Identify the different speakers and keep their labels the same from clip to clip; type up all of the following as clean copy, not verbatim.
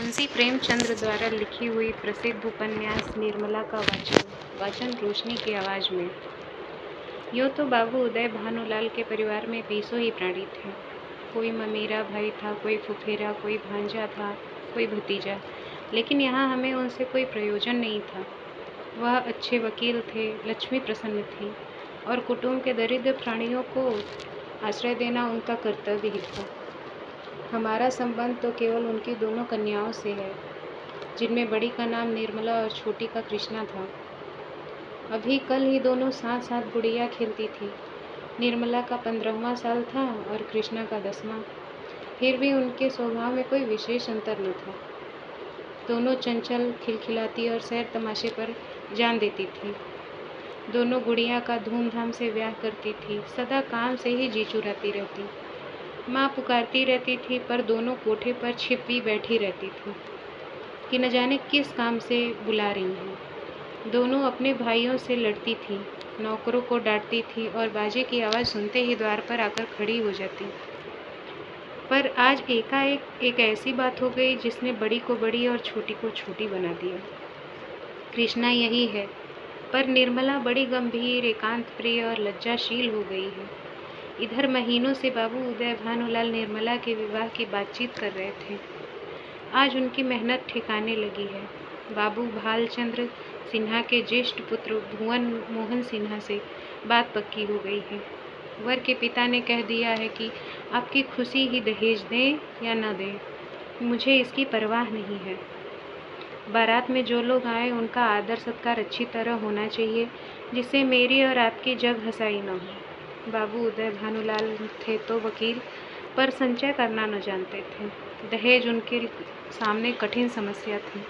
Speaker 1: मुंशी प्रेमचंद्र द्वारा लिखी हुई प्रसिद्ध उपन्यास निर्मला का वाचन रोशनी की आवाज़ में। यूँ तो बाबू उदय भानुलाल के परिवार में बीसों ही प्राणी थे। कोई ममेरा भाई था, कोई फुफेरा, कोई भांजा था, कोई भतीजा, लेकिन यहाँ हमें उनसे कोई प्रयोजन नहीं था। वह अच्छे वकील थे, लक्ष्मी प्रसन्न थी और कुटुंब के दरिद्र प्राणियों को आश्रय देना उनका कर्तव्य ही था। हमारा संबंध तो केवल उनकी दोनों कन्याओं से है, जिनमें बड़ी का नाम निर्मला और छोटी का कृष्णा था। अभी कल ही दोनों साथ साथ गुड़िया खेलती थी। निर्मला का 15वां साल था और कृष्णा का 10वां। फिर भी उनके स्वभाव में कोई विशेष अंतर न था। दोनों चंचल, खिलखिलाती और सैर तमाशे पर जान देती थी। दोनों गुड़िया का धूमधाम से ब्याह करती थी, सदा काम से ही जी चुराती रहती। माँ पुकारती रहती थी, पर दोनों कोठे पर छिपी बैठी रहती थी कि न जाने किस काम से बुला रही हैं। दोनों अपने भाइयों से लड़ती थी, नौकरों को डांटती थी और बाजे की आवाज़ सुनते ही द्वार पर आकर खड़ी हो जाती। पर आज एकाएक एक ऐसी बात हो गई जिसने बड़ी को बड़ी और छोटी को छोटी बना दिया। कृष्णा यही है, पर निर्मला बड़ी गंभीर, एकांत प्रिय और लज्जाशील हो गई है। इधर महीनों से बाबू उदय भानुलाल निर्मला के विवाह की बातचीत कर रहे थे। आज उनकी मेहनत ठिकाने लगी है। बाबू भालचंद्र सिन्हा के ज्येष्ठ पुत्र भुवन मोहन सिन्हा से बात पक्की हो गई है। वर के पिता ने कह दिया है कि आपकी खुशी ही दहेज दें या न दें, मुझे इसकी परवाह नहीं है। बारात में जो लोग आए उनका आदर सत्कार अच्छी तरह होना चाहिए, जिससे मेरी और आपकी जग हंसाई न हो। बाबू उदय भानुलाल थे तो वकील, पर संचय करना न जानते थे। दहेज उनके सामने कठिन समस्या थी।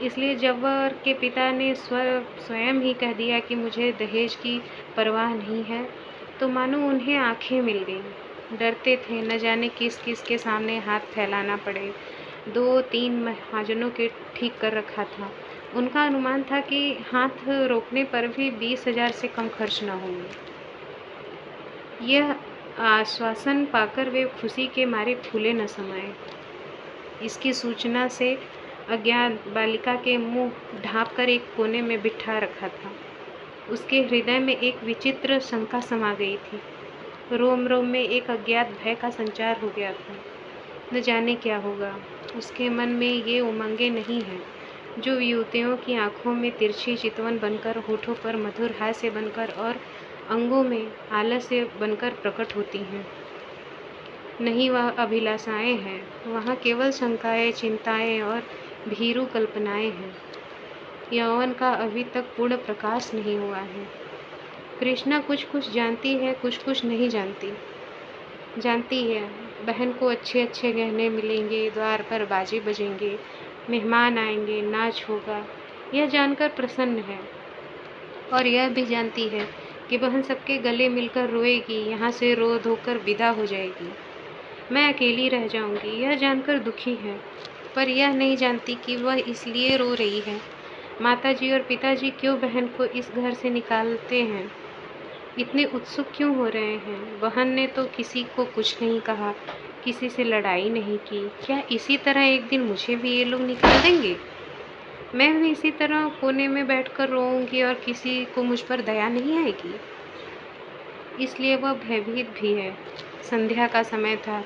Speaker 1: इसलिए जब वर के पिता ने स्वयं ही कह दिया कि मुझे दहेज की परवाह नहीं है, तो मानो उन्हें आंखें मिल गईं। डरते थे, न जाने किस किस के सामने हाथ फैलाना पड़े। 2-3 महाजनों के ठीक कर रखा था। उनका अनुमान था कि हाथ रोकने पर भी 20,000 से कम खर्च न होंगे। यह आश्वासन पाकर वे खुशी के मारे फूले न समाये। इसकी सूचना से अज्ञात बालिका के मुंह ढाँप कर एक कोने में बिठा रखा था। उसके हृदय में एक विचित्र शंका समा गई थी। रोम रोम में एक अज्ञात भय का संचार हो गया था। न जाने क्या होगा। उसके मन में ये उमंगें नहीं हैं जो युवतियों की आंखों में तिरछी चितवन बनकर, होठों पर मधुर हास्य बनकर और अंगों में आलस्य बनकर प्रकट होती हैं। नहीं, वह अभिलाषाएं हैं, वहाँ केवल शंकाएं, चिंताएं और भीरू कल्पनाएं हैं। यौवन का अभी तक पूर्ण प्रकाश नहीं हुआ है। कृष्णा कुछ कुछ जानती है, कुछ कुछ नहीं जानती। जानती है बहन को अच्छे अच्छे गहने मिलेंगे, द्वार पर बाजे बजेंगे, मेहमान आएंगे, नाच होगा, यह जानकर प्रसन्न है। और यह भी जानती है कि बहन सबके गले मिलकर रोएगी, यहाँ से रो धोकर विदा हो जाएगी। मैं अकेली रह जाऊंगी, यह जानकर दुखी है। पर यह नहीं जानती कि वह इसलिए रो रही है। माताजी और पिताजी क्यों बहन को इस घर से निकालते हैं, इतने उत्सुक क्यों हो रहे हैं। बहन ने तो किसी को कुछ नहीं कहा, किसी से लड़ाई नहीं की। क्या इसी तरह एक दिन मुझे भी ये लोग निकाल देंगे? मैं भी इसी तरह कोने में बैठकर रोऊंगी और किसी को मुझ पर दया नहीं आएगी। इसलिए वह भयभीत भी है। संध्या का समय था।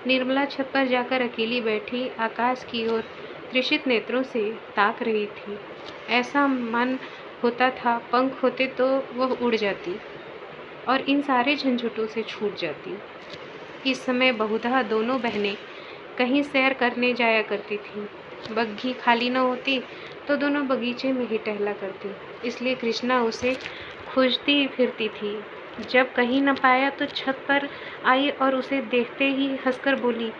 Speaker 1: निर्मला छत पर जाकर अकेली बैठी आकाश की ओर तृषित नेत्रों से ताक रही थी। ऐसा मन होता था पंख होते तो वह उड़ जाती और इन सारे झंझटों से छूट जाती। इस समय बहुधा दोनों बहनें कहीं सैर करने जाया करती थीं। बग्घी खाली न होती तो दोनों बगीचे में ही टहला करती। इसलिए कृष्णा उसे खोजती फिरती थी। जब कहीं न पाया तो छत पर आई और उसे देखते ही हंसकर बोली,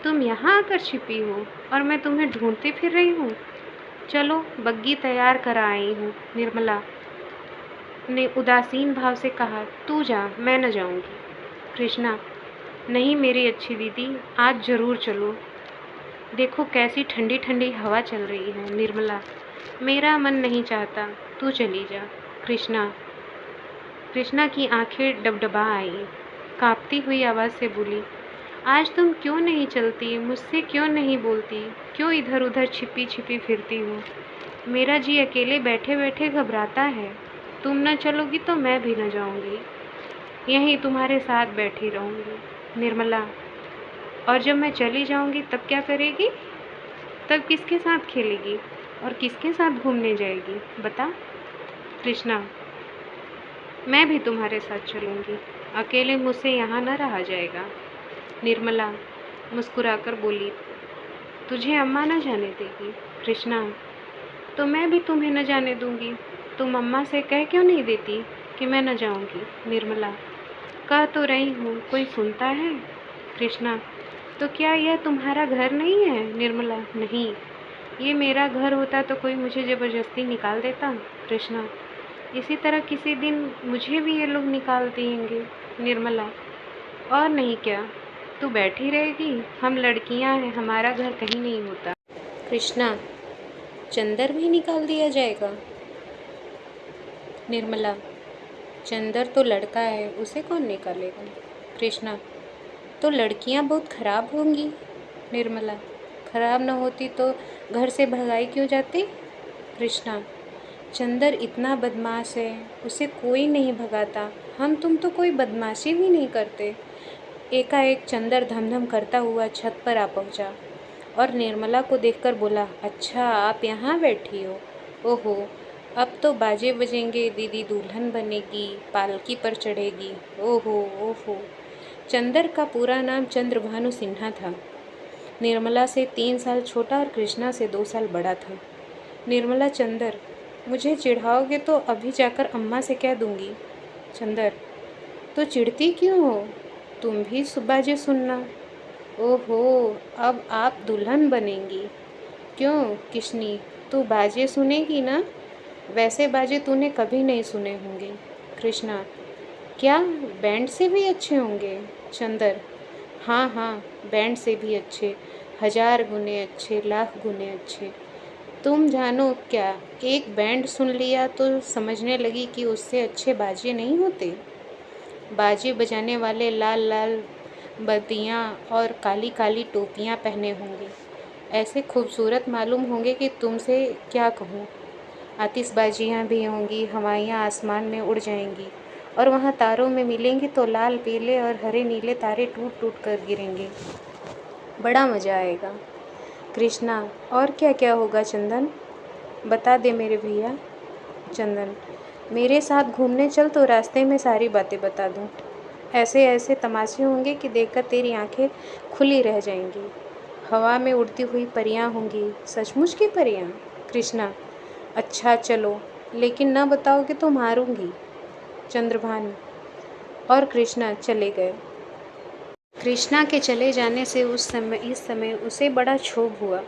Speaker 1: तुम यहाँ आकर छिपी हो और मैं तुम्हें ढूंढती फिर रही हूँ। चलो, बग्घी तैयार करा आई हूँ। निर्मला ने उदासीन भाव से कहा, तू जा, मैं न जाऊंगी। कृष्णा, नहीं मेरी अच्छी दीदी, आज जरूर चलो। देखो कैसी ठंडी ठंडी हवा चल रही है। निर्मला, मेरा मन नहीं चाहता, तू चली जा। कृष्णा की आंखें डबडबा आईं। कांपती हुई आवाज़ से बोली, आज तुम क्यों नहीं चलती, मुझसे क्यों नहीं बोलती, क्यों इधर उधर छिपी छिपी फिरती हो? मेरा जी अकेले बैठे बैठे घबराता है। तुम न चलोगी तो मैं भी न जाऊंगी, यहीं तुम्हारे साथ बैठी रहूंगी। निर्मला, और जब मैं चली जाऊंगी तब क्या करेगी? तब किसके साथ खेलेगी और किसके साथ घूमने जाएगी, बता? कृष्णा, मैं भी तुम्हारे साथ चलूंगी, अकेले मुझसे यहाँ न रहा जाएगा। निर्मला मुस्कुराकर बोली, तुझे अम्मा न जाने देगी। कृष्णा, तो मैं भी तुम्हें न जाने दूंगी। तुम अम्मा से कह क्यों नहीं देती कि मैं न जाऊंगी? निर्मला, कह तो रही हूँ, कोई सुनता है? कृष्णा, तो क्या यह तुम्हारा घर नहीं है? निर्मला, नहीं, ये मेरा घर होता तो कोई मुझे ज़बरदस्ती निकाल देता? कृष्णा, इसी तरह किसी दिन मुझे भी ये लोग निकाल देंगे। निर्मला, और नहीं क्या, तू बैठी रहेगी? हम लड़कियां हैं, हमारा घर कहीं नहीं होता। कृष्णा, चंदर भी निकाल दिया जाएगा? निर्मला, चंदर तो लड़का है, उसे कौन निकालेगा? कृष्णा, तो लड़कियां बहुत खराब होंगी। निर्मला, खराब न होती तो घर से भगाई क्यों जाती? कृष्णा, चंदर इतना बदमाश है, उसे कोई नहीं भगाता। हम तुम तो कोई बदमाशी भी नहीं करते। एकाएक चंदर धमधम करता हुआ छत पर आ पहुंचा और निर्मला को देखकर बोला, अच्छा आप यहाँ बैठी हो? ओहो, अब तो बाजे बजेंगे, दीदी दुल्हन बनेगी, पालकी पर चढ़ेगी। ओहो ओहो। चंदर का पूरा नाम चंद्रभानु सिन्हा था। निर्मला से 3 साल छोटा और कृष्णा से 2 साल बड़ा था। निर्मला, चंदर, मुझे चिढ़ाओगे तो अभी जाकर अम्मा से कह दूंगी। चंदर, तो चिढ़ती क्यों हो? तुम भी बाजे सुनना। ओहो, अब आप दुल्हन बनेंगी। क्यों किशनी, तू बाजे सुनेगी ना? वैसे बाजे तूने कभी नहीं सुने होंगे। कृष्णा, क्या बैंड से भी अच्छे होंगे? चंदर, हाँ हाँ, बैंड से भी अच्छे, 1000 गुने अच्छे, लाख गुने अच्छे। तुम जानो क्या, एक बैंड सुन लिया तो समझने लगी कि उससे अच्छे बाजे नहीं होते। बाजे बजाने वाले लाल लाल बत्तियाँ और काली काली टोपियाँ पहने होंगे, ऐसे खूबसूरत मालूम होंगे कि तुमसे क्या कहूँ। आतिशबाजियाँ भी होंगी, हवाइयाँ आसमान में उड़ जाएंगी और वहाँ तारों में मिलेंगी तो लाल पीले और हरे नीले तारे टूट टूट कर गिरेंगे। बड़ा मज़ा आएगा। कृष्णा, और क्या क्या होगा चंदन, बता दे मेरे भैया। चंदन, मेरे साथ घूमने चल तो रास्ते में सारी बातें बता दूँ। ऐसे ऐसे तमाशे होंगे कि देखकर तेरी आंखें खुली रह जाएंगी। हवा में उड़ती हुई परियां होंगी, सचमुच की परियां। कृष्णा, अच्छा चलो, लेकिन न बताओगे तो मारूंगी। चंद्रभान और कृष्णा चले गए। कृष्णा के चले जाने से इस समय उसे बड़ा क्षोभ हुआ।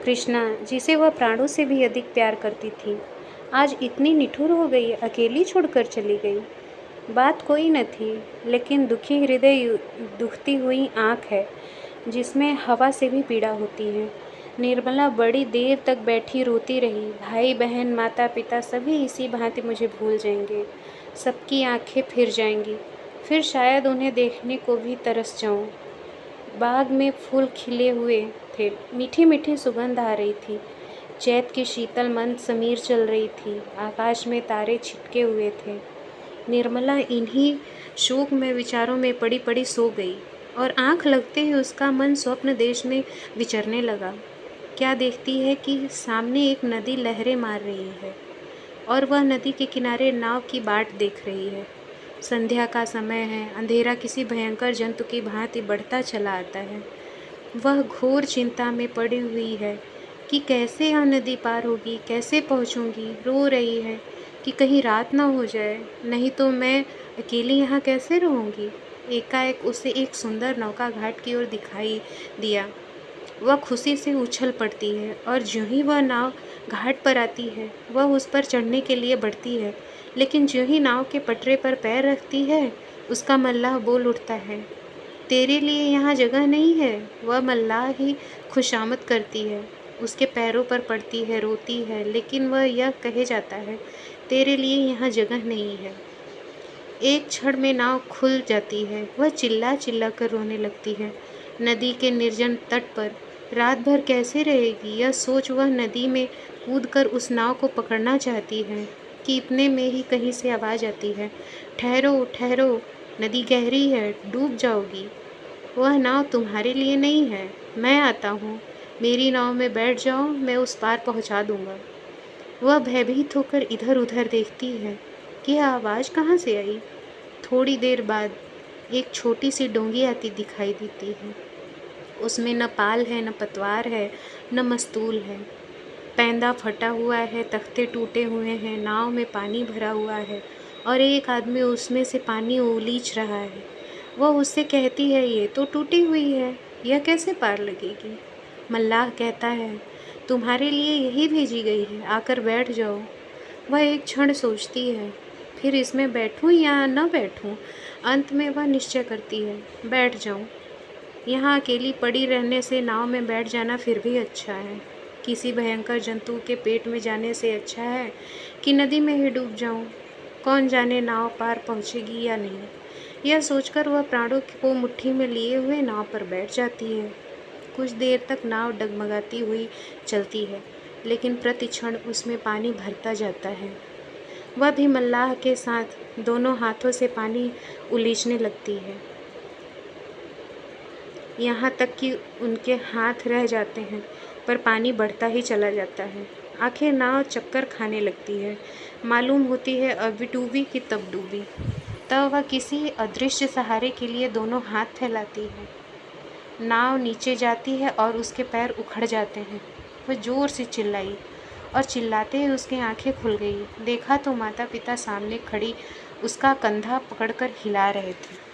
Speaker 1: कृष्णा, जिसे वह प्राणों से भी अधिक प्यार करती थी, आज इतनी निठुर हो गई, अकेली छोड़कर चली गई। बात कोई न थी, लेकिन दुखी हृदय दुखती हुई आँख है, जिसमें हवा से भी पीड़ा होती है। निर्मला बड़ी देर तक बैठी रोती रही। भाई बहन माता पिता सभी इसी भांति मुझे भूल जाएंगे, सबकी आंखें फिर जाएंगी, फिर शायद उन्हें देखने को भी तरस जाऊं। बाग में फूल खिले हुए थे, मीठी मीठी सुगंध आ रही थी, चैत की शीतल मंद समीर चल रही थी, आकाश में तारे छिटके हुए थे। निर्मला इन्हीं शोक में विचारों में पड़ी पड़ी सो गई और आंख लगते ही उसका मन स्वप्न देश में विचरने लगा। क्या देखती है कि सामने एक नदी लहरें मार रही है और वह नदी के किनारे नाव की बाट देख रही है। संध्या का समय है, अंधेरा किसी भयंकर जंतु की भांति बढ़ता चला आता है। वह घोर चिंता में पड़ी हुई है कि कैसे यह नदी पार होगी, कैसे पहुंचूंगी। रो रही है कि कहीं रात ना हो जाए, नहीं तो मैं अकेली यहाँ कैसे रहूँगी। एकाएक उसे एक सुंदर नौका घाट की ओर दिखाई दिया। वह खुशी से उछल पड़ती है और ज्यों ही वह नाव घाट पर आती है, वह उस पर चढ़ने के लिए बढ़ती है, लेकिन ज्यों ही नाव के पटरे पर पैर रखती है, उसका मल्लाह बोल उठता है, तेरे लिए यहाँ जगह नहीं है। वह मल्लाह ही खुशामद करती है, उसके पैरों पर पड़ती है, रोती है, लेकिन वह यह कहे जाता है, तेरे लिए यहाँ जगह नहीं है। एक क्षण में नाव खुल जाती है। वह चिल्ला चिल्ला कर रोने लगती है। नदी के निर्जन तट पर रात भर कैसे रहेगी, यह सोच वह नदी में कूदकर उस नाव को पकड़ना चाहती है कि इतने में ही कहीं से आवाज़ आती है, ठहरो ठहरो, नदी गहरी है, डूब जाओगी। वह नाव तुम्हारे लिए नहीं है, मैं आता हूँ, मेरी नाव में बैठ जाओ, मैं उस पार पहुँचा दूँगा। वह भयभीत होकर इधर उधर देखती है कि यह आवाज़ कहाँ से आई। थोड़ी देर बाद एक छोटी सी डोंगी आती दिखाई देती है। उसमें न पाल है, न पतवार है, न मस्तूल है। पैंदा फटा हुआ है, तख्ते टूटे हुए हैं, नाव में पानी भरा हुआ है और एक आदमी उसमें से पानी उलीच रहा है। वह उससे कहती है, ये तो टूटी हुई है, यह कैसे पार लगेगी। मल्लाह कहता है, तुम्हारे लिए यही भेजी गई है, आकर बैठ जाओ। वह एक क्षण सोचती है, फिर इसमें बैठूं या न बैठूं। अंत में वह निश्चय करती है, बैठ जाऊं। यहाँ अकेली पड़ी रहने से नाव में बैठ जाना फिर भी अच्छा है। किसी भयंकर जंतु के पेट में जाने से अच्छा है कि नदी में ही डूब जाऊं। कौन जाने नाव पार पहुँचेगी या नहीं। यह सोचकर वह प्राणों को मुट्ठी में लिए हुए नाव पर बैठ जाती है। कुछ देर तक नाव डगमगाती हुई चलती है, लेकिन प्रतिक्षण उसमें पानी भरता जाता है। वह भी मल्लाह के साथ दोनों हाथों से पानी उलीचने लगती है, यहाँ तक कि उनके हाथ रह जाते हैं, पर पानी बढ़ता ही चला जाता है। आखिर नाव चक्कर खाने लगती है। मालूम होती है अब डूबी कि तब डूबी। तब वह किसी अदृश्य सहारे के लिए दोनों हाथ फैलाती है। नाव नीचे जाती है और उसके पैर उखड़ जाते हैं। वह जोर से चिल्लाई और चिल्लाते ही उसकी आंखें खुल गई। देखा तो माता पिता सामने खड़ी उसका कंधा पकड़कर हिला रहे थे।